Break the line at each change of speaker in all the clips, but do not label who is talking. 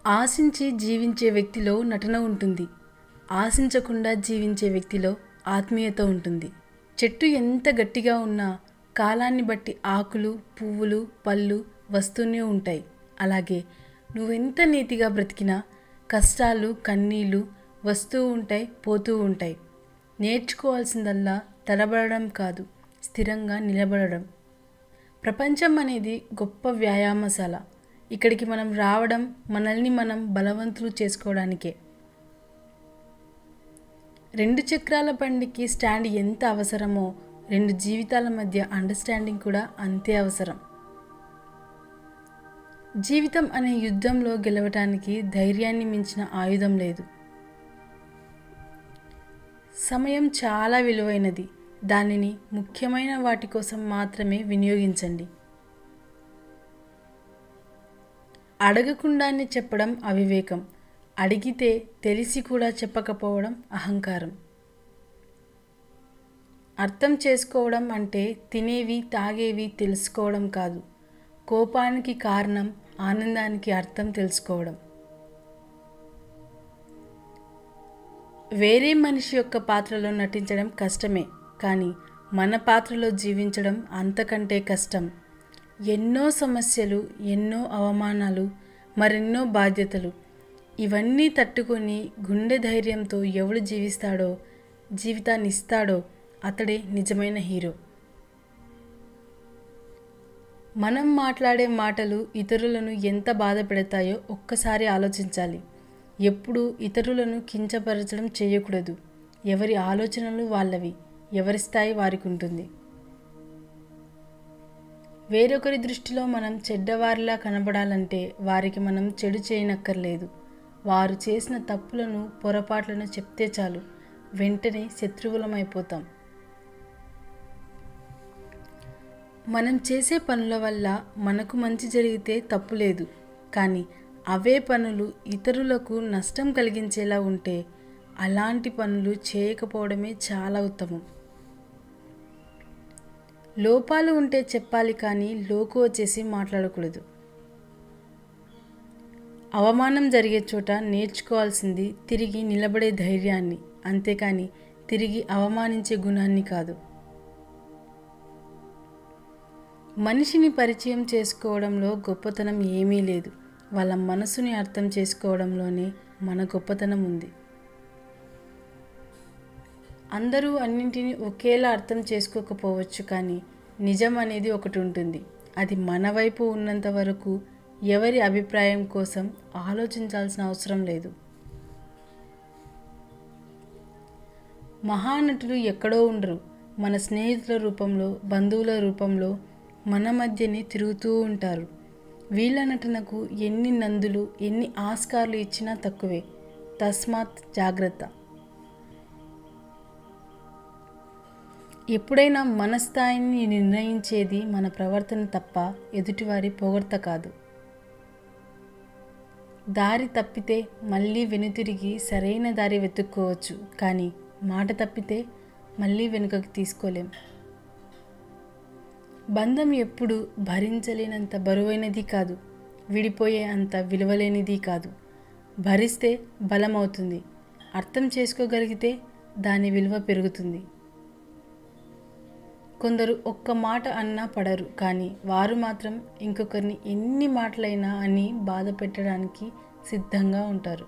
ఆశించి జీవించే వ్యక్తిలో నటన ఉంటుంది. ఆశించకుండా జీవించే వ్యక్తిలో ఆత్మీయత ఉంటుంది. చెట్టు ఎంత గట్టిగా ఉన్నా కాలాన్ని బట్టి ఆకులు, పువ్వులు, పళ్ళు వస్తూనే ఉంటాయి. అలాగే నువ్వెంత నీతిగా బ్రతికినా కష్టాలు, కన్నీళ్ళు వస్తూ ఉంటాయి, పోతూ ఉంటాయి. నేర్చుకోవాల్సిందల్లా తడబడడం కాదు, స్థిరంగా నిలబడడం. ప్రపంచం అనేది గొప్ప వ్యాయామశాల. ఇక్కడికి మనం రావడం మనల్ని మనం బలవంతులు చేసుకోవడానికే. 2 చక్రాల బండికి స్టాండ్ ఎంత అవసరమో 2 జీవితాల మధ్య అండర్స్టాండింగ్ కూడా అంతే అవసరం. జీవితం అనే యుద్ధంలో గెలవటానికి ధైర్యాన్ని మించిన ఆయుధం లేదు. సమయం చాలా విలువైనది. దానిని ముఖ్యమైన వాటి కోసం మాత్రమే వినియోగించండి. అడగకుండానే చెప్పడం అవివేకం. అడిగితే తెలిసి కూడా చెప్పకపోవడం అహంకారం. అర్థం చేసుకోవడం అంటే తినేవి, తాగేవి తెలుసుకోవడం కాదు. కోపానికి కారణం, ఆనందానికి అర్థం తెలుసుకోవడం. వేరే మనిషి యొక్క పాత్రలో నటించడం కష్టమే, కానీ మన పాత్రలో జీవించడం అంతకంటే కష్టం. ఎన్నో సమస్యలు, ఎన్నో అవమానాలు, మరెన్నో బాధ్యతలు. ఇవన్నీ తట్టుకొని గుండె ధైర్యంతో ఎవడు జీవిస్తాడో, జీవితాన్ని ఇస్తాడో అతడే నిజమైన హీరో. మనం మాట్లాడే మాటలు ఇతరులను ఎంత బాధ పెడతాయో ఒక్కసారి ఆలోచించాలి. ఎప్పుడూ ఇతరులను కించపరచడం చేయకూడదు. ఎవరి ఆలోచనలు వాళ్ళవి, ఎవరి స్థాయి వారికి ఉంటుంది. వేరొకరి దృష్టిలో మనం చెడ్డవారిలా కనబడాలంటే వారికి మనం చెడు చేయనక్కర్లేదు. వారు చేసిన తప్పులను, పొరపాట్లను చెప్తే చాలు, వెంటనే శత్రువులమైపోతాం. మనం చేసే పనుల వల్ల మనకు మంచి జరిగితే తప్పు లేదు, కానీ అవే పనులు ఇతరులకు నష్టం కలిగించేలా ఉంటే అలాంటి పనులు చేయకపోవడమే చాలా ఉత్తమం. లోపాలు ఉంటే చెప్పాలి, కానీ లోకు వచ్చేసి మాట్లాడకూడదు. అవమానం జరిగే చోట నేర్చుకోవాల్సింది తిరిగి నిలబడే ధైర్యాన్ని, అంతేకాని తిరిగి అవమానించే గుణాన్ని కాదు. మనిషిని పరిచయం చేసుకోవడంలో గొప్పతనం ఏమీ లేదు. వాళ్ళ మనసుని అర్థం చేసుకోవడంలోనే మన గొప్పతనం ఉంది. అందరూ అన్నింటినీ ఒకేలా అర్థం చేసుకోకపోవచ్చు, కానీ నిజం అనేది ఒకటి ఉంటుంది. అది మన వైపు ఉన్నంత వరకు ఎవరి అభిప్రాయం కోసం ఆలోచించాల్సిన అవసరం లేదు. మహానటులు ఎక్కడో ఉండరు. మన స్నేహితుల రూపంలో, బంధువుల రూపంలో మన మధ్యనే తిరుగుతూ ఉంటారు. వీళ్ళ నటనకు ఎన్ని నందులు, ఎన్ని ఆస్కార్లు ఇచ్చినా తక్కువే. తస్మాత్ జాగ్రత్త. ఎప్పుడైనా మన స్థాయిని నిర్ణయించేది మన ప్రవర్తన తప్ప ఎదుటివారి పొగడ్త కాదు. దారి తప్పితే మళ్ళీ వెనుతిరిగి సరైన దారి వెతుక్కోవచ్చు, కానీ మాట తప్పితే మళ్ళీ వెనుకకు తీసుకోలేం. బంధం ఎప్పుడు భరించలేనంత బరువైనది కాదు, విడిపోయే అంత విలువలేనిది కాదు. భరిస్తే బలమవుతుంది, అర్థం చేసుకోగలిగితే దాని విలువ పెరుగుతుంది. కొందరు ఒక్క మాట అన్నా పడరు, కానీ వారు మాత్రం ఇంకొకరిని ఎన్ని మాటలైనా అని బాధ పెట్టడానికి సిద్ధంగా ఉంటారు.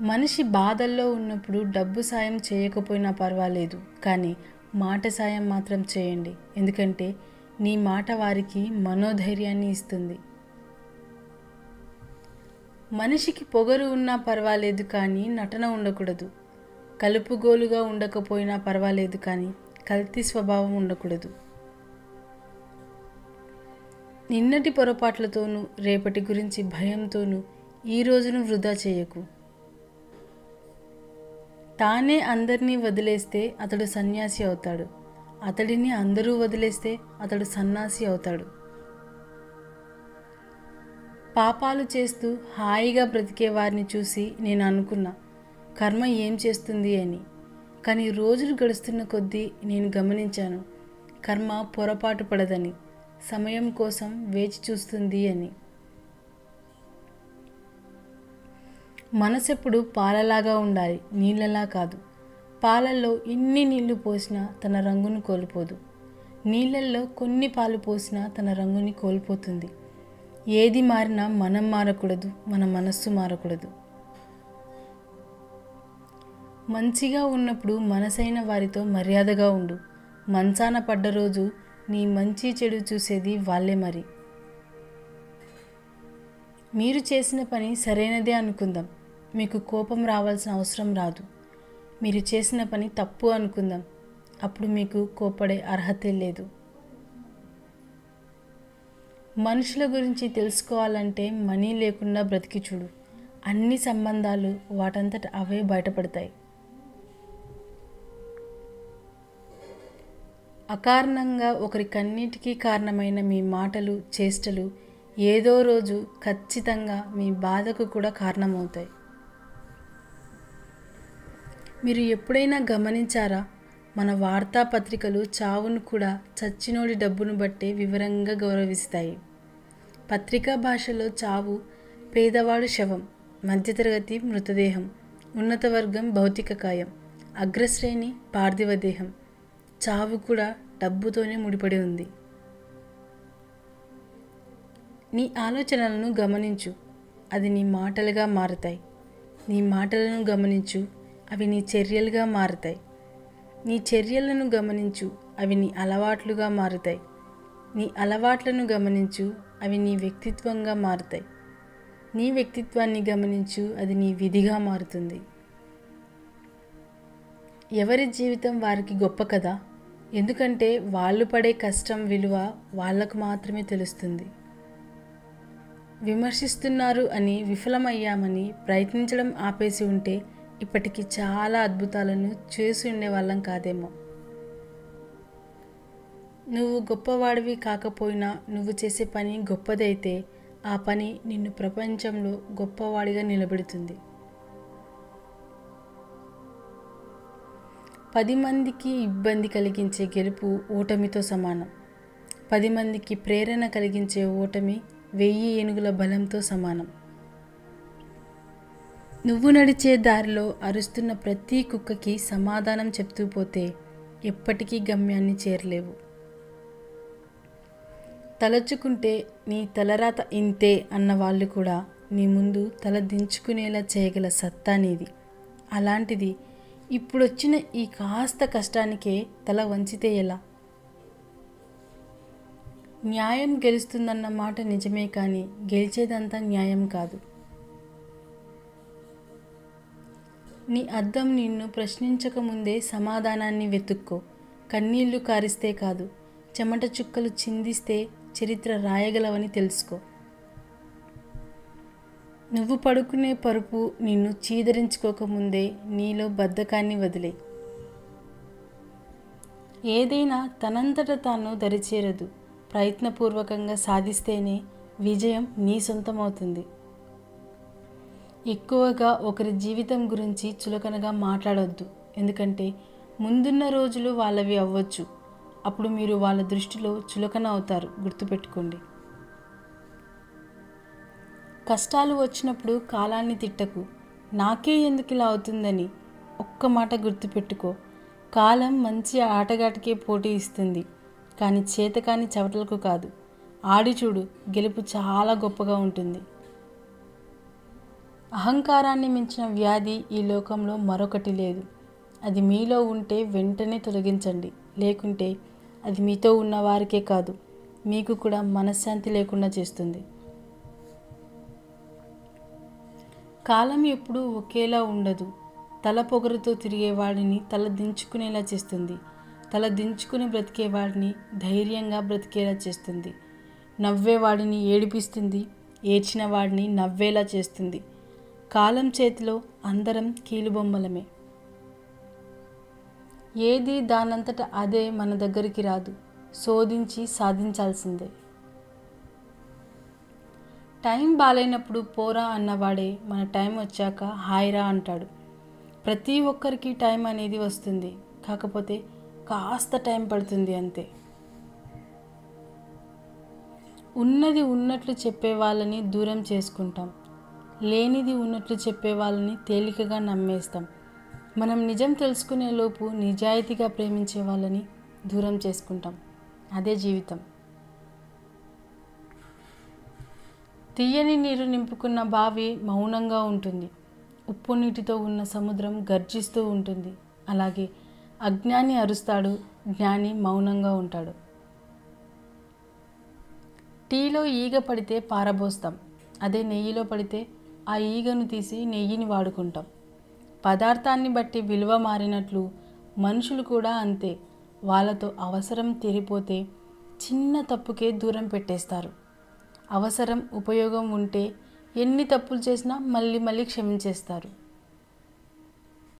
మనిషి బాధల్లో ఉన్నప్పుడు డబ్బు సాయం చేయకపోయినా పర్వాలేదు, కానీ మాట సాయం మాత్రం చేయండి. ఎందుకంటే నీ మాట వారికి మనోధైర్యాన్ని ఇస్తుంది. మనిషికి పొగరు ఉన్నా పర్వాలేదు, కానీ నటన ఉండకూడదు. కలుపుగోలుగా ఉండకపోయినా పర్వాలేదు, కానీ కల్తీ స్వభావం ఉండకూడదు. నిన్నటి పొరపాట్లతోనూ, రేపటి గురించి భయంతోనూ ఈ రోజును వృధా చేయకు. తానే అందరినీ వదిలేస్తే అతడు సన్యాసి అవుతాడు. అతడిని అందరూ వదిలేస్తే అతడు సన్యాసి అవుతాడు. పాపాలు చేస్తూ హాయిగా బ్రతికే వారిని చూసి నేను అనుకున్నా, కర్మ ఏం చేస్తుంది అని. కానీ రోజులు గడుస్తున్న కొద్దీ నేను గమనించాను, కర్మ పొరపాటు పడదని, సమయం కోసం వేచి చూస్తుంది అని. మనసెప్పుడు పాలలాగా ఉండాలి, నీళ్ళలా కాదు. పాలల్లో ఎన్ని నీళ్లు పోసినా తన రంగును కోల్పోదు. నీళ్ళల్లో కొన్ని పాలు పోసినా తన రంగుని కోల్పోతుంది. ఏది మారినా మనం మారకూడదు, మన మనస్సు మారకూడదు. మంచిగా ఉన్నప్పుడు మనసైన వారితో మర్యాదగా ఉండు. మంచాన పడ్డ రోజు నీ మంచి చెడు చూసేది వాళ్ళే. మరి మీరు చేసిన పని సరైనదే అనుకుందాం, మీకు కోపం రావాల్సిన అవసరం రాదు. మీరు చేసిన పని తప్పు అనుకుందాం, అప్పుడు మీకు కోపడే అర్హతే లేదు. మనుషుల గురించి తెలుసుకోవాలంటే మనీ లేకుండా బ్రతికి చూడు. అన్ని సంబంధాలు వాటంతట అవే బయటపడతాయి. అకారణంగా ఒకరి కన్నిటికీ కారణమైన మీ మాటలు, చేష్టలు ఏదో రోజు ఖచ్చితంగా మీ బాధకు కూడా కారణమవుతాయి. మీరు ఎప్పుడైనా గమనించారా? మన వార్తాపత్రికలు చావును కూడా చచ్చినోడి డబ్బును బట్టే వివరంగా గౌరవిస్తాయి. పత్రికా భాషలో చావు పేదవాడు శవం, మధ్యతరగతి మృతదేహం, ఉన్నత వర్గం భౌతిక కాయం, అగ్రశ్రేణి పార్థివ దేహం. చావు కూడా డబ్బుతోనే ముడిపడి ఉంది. నీ ఆలోచనలను గమనించు, అది నీ మాటలుగా మారుతాయి. నీ మాటలను గమనించు, అవి నీ చర్యలుగా మారుతాయి. నీ చర్యలను గమనించు, అవి నీ అలవాట్లుగా మారుతాయి. నీ అలవాట్లను గమనించు, అవి నీ వ్యక్తిత్వంగా మారుతాయి. నీ వ్యక్తిత్వాన్ని గమనించు, అది నీ విధిగా మారుతుంది. ఎవరి జీవితం వారికి గొప్ప కదా, ఎందుకంటే వాళ్ళు పడే కష్టం విలువ వాళ్లకు మాత్రమే తెలుస్తుంది. విమర్శిస్తున్నారు అని, విఫలమయ్యామని ప్రయత్నించడం ఆపేసి ఉంటే ఇప్పటికీ చాలా అద్భుతాలను చేసి ఉండేవాళ్ళం కాదేమో. నువ్వు గొప్పవాడివి కాకపోయినా నువ్వు చేసే పని గొప్పదైతే ఆ పని నిన్ను ప్రపంచంలో గొప్పవాడిగా నిలబెడుతుంది. 10 మందికి ఇబ్బంది కలిగించే గెలుపు ఓటమితో సమానం. 10 మందికి ప్రేరణ కలిగించే ఓటమి 1000 ఏనుగుల బలంతో సమానం. నువ్వు నడిచే దారిలో అరుస్తున్న ప్రతి కుక్కకి సమాధానం చెప్తూ పోతే ఎప్పటికీ గమ్యాన్ని చేరలేవు. తలచుకుంటే నీ తలరాత ఇంతే అన్న వాళ్ళు కూడా నీ ముందు తల దించుకునేలా చేయగల సత్తా నీది. అలాంటిది ఇప్పుడొచ్చిన ఈ కాస్త కష్టానికే తల వంచితే ఎలా? న్యాయం గెలుస్తుందన్న మాట నిజమే, కానీ గెలిచేదంతా న్యాయం కాదు. నీ అద్దం నిన్ను ప్రశ్నించకముందే సమాధానాన్ని వెతుక్కో. కన్నీళ్లు కారిస్తే కాదు, చెమట చుక్కలు చిందిస్తే చరిత్ర రాయగలవని తెలుసుకో. నువ్వు పడుకునే పరుపు నిన్ను చీదరించుకోకముందే నీలో బద్ధకాన్ని వదిలే. ఏదైనా తనంతట తాను దరిచేరదు. ప్రయత్నపూర్వకంగా సాధిస్తేనే విజయం నీ సొంతమవుతుంది. ఎక్కువగా ఒకరి జీవితం గురించి చులకనగా మాట్లాడొద్దు, ఎందుకంటే ముందున్న రోజులు వాళ్ళవి అవ్వచ్చు. అప్పుడు మీరు వాళ్ళ దృష్టిలో చులకన అవుతారు. గుర్తుపెట్టుకోండి. కష్టాలు వచ్చినప్పుడు కాలాన్ని తిట్టకు. నాకే ఎందుకు ఇలా అవుతుందని ఒక్క మాట గుర్తుపెట్టుకో. కాలం మంచి ఆటగాటికే పోటీ ఇస్తుంది, కానీ చేతకాని చవటలకు కాదు. ఆడి చూడు, గెలుపు చాలా గొప్పగా ఉంటుంది. అహంకారాన్ని మించిన వ్యాధి ఈ లోకంలో మరొకటి లేదు. అది మీలో ఉంటే వెంటనే తొలగించండి, లేకుంటే అది మీతో ఉన్న వారికే కాదు, మీకు కూడా మనశ్శాంతి లేకుండా చేస్తుంది. కాలం ఎప్పుడూ ఒకేలా ఉండదు. తల పొగరుతో తిరిగేవాడిని తల దించుకునేలా చేస్తుంది. తల దించుకుని బ్రతికేవాడిని ధైర్యంగా బ్రతికేలా చేస్తుంది. నవ్వేవాడిని ఏడిపిస్తుంది, ఏడ్చిన వాడిని నవ్వేలా చేస్తుంది. కాలం చేతిలో అందరం కీలుబొమ్మలమే. ఏది దానంతట అదే మన దగ్గరికి రాదు, శోధించి సాధించాల్సిందే. టైం బాలేనప్పుడు పోరా అన్నవాడే మన టైం వచ్చాక హాయిరా అంటాడు. ప్రతి ఒక్కరికి టైం అనేది వస్తుంది, కాకపోతే కాస్త టైం పడుతుంది అంతే. ఉన్నది ఉన్నట్లు చెప్పే వాళ్ళని దూరం చేసుకుంటాం, లేనిది ఉన్నట్లు చెప్పే వాళ్ళని తేలికగా నమ్మేస్తాం. మనం నిజం తెలుసుకునే లోపు నిజాయితీగా ప్రేమించే వాళ్ళని దూరం చేసుకుంటాం. అదే జీవితం. తీయని నీరు నింపుకున్న బావి మౌనంగా ఉంటుంది. ఉప్పు నీటితో ఉన్న సముద్రం గర్జిస్తూ ఉంటుంది. అలాగే అజ్ఞాని అరుస్తాడు, జ్ఞాని మౌనంగా ఉంటాడు. టీలో ఈగ పడితే పారబోస్తాం. అదే నెయ్యిలో పడితే ఆ ఈగను తీసి నెయ్యిని వాడుకుంటాం. పదార్థాన్ని బట్టి విలువ మారినట్లు మనుషులు కూడా అంతే. వాళ్ళతో అవసరం తీరిపోతే చిన్న తప్పుకే దూరం పెట్టేస్తారు. అవసరం ఉపయోగం ఉంటే ఎన్ని తప్పులు చేసినా మళ్ళీ మళ్ళీ క్షమించేస్తారు.